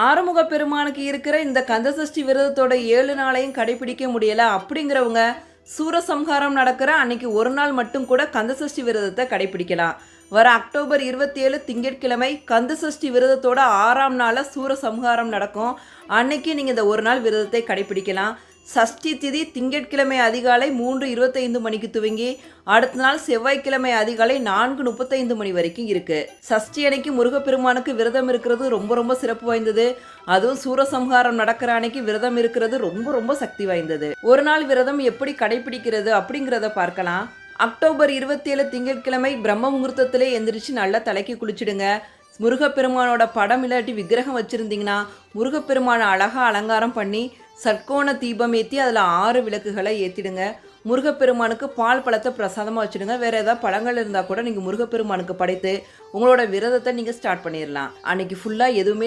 ஆறுமுக பெருமானுக்கு இருக்கிற இந்த கந்தசஷ்டி விரதத்தோட 7 நாளையும் கடைபிடிக்க முடியல அப்படிங்கிறவங்க சூரசம்ஹாரம் நடக்கிற அன்னைக்கு ஒரு நாள் மட்டும் கூட கந்தசஷ்டி விரதத்தை கடைபிடிக்கலாம். வர அக்டோபர் 27 திங்கட்கிழமை கந்தசஷ்டி விரதத்தோட 6ஆம் நாளில் சூரசம்ஹாரம் நடக்கும். அன்னைக்கு நீங்கள் இந்த ஒரு நாள் விரதத்தை கடைபிடிக்கலாம். சஷ்டி திதி திங்கட்கிழமை அதிகாலை 3:25 மணிக்கு துவங்கி அடுத்த நாள் செவ்வாய்க்கிழமை அதிகாலை 4:35 மணி வரைக்கும் இருக்கு. சஷ்டி அன்னைக்கு முருகப்பெருமானுக்கு விரதம் இருக்கிறது ரொம்ப ரொம்ப சிறப்பு வாய்ந்தது. அதுவும் சூரசம்ஹாரம் நடக்கிற அன்னைக்கு விரதம் இருக்கிறது ரொம்ப ரொம்ப சக்தி வாய்ந்தது. ஒரு நாள் விரதம் எப்படி கடைபிடிக்கிறது அப்படிங்கிறத பார்க்கலாம். அக்டோபர் 27 திங்கட்கிழமை பிரம்ம முகூர்த்தத்திலே எந்திரிச்சு நல்லா தலைக்கு குளிச்சுடுங்க. முருகப்பெருமானோட படம் இல்லாட்டி விக்கிரகம் வச்சுருந்தீங்கன்னா முருகப்பெருமானை அழகாக அலங்காரம் பண்ணி சட்கோண தீபம் ஏற்றி அதில் 6 விளக்குகளை ஏற்றிடுங்க. முருகப்பெருமானுக்கு பால் பழத்தை பிரசாதமாக வச்சுடுங்க. வேறு ஏதாவது பழங்கள் இருந்தால் கூட நீங்கள் முருகப்பெருமானுக்கு படைத்து உங்களோட விரதத்தை நீங்கள் ஸ்டார்ட் பண்ணிடலாம். அன்றைக்கி ஃபுல்லாக எதுவுமே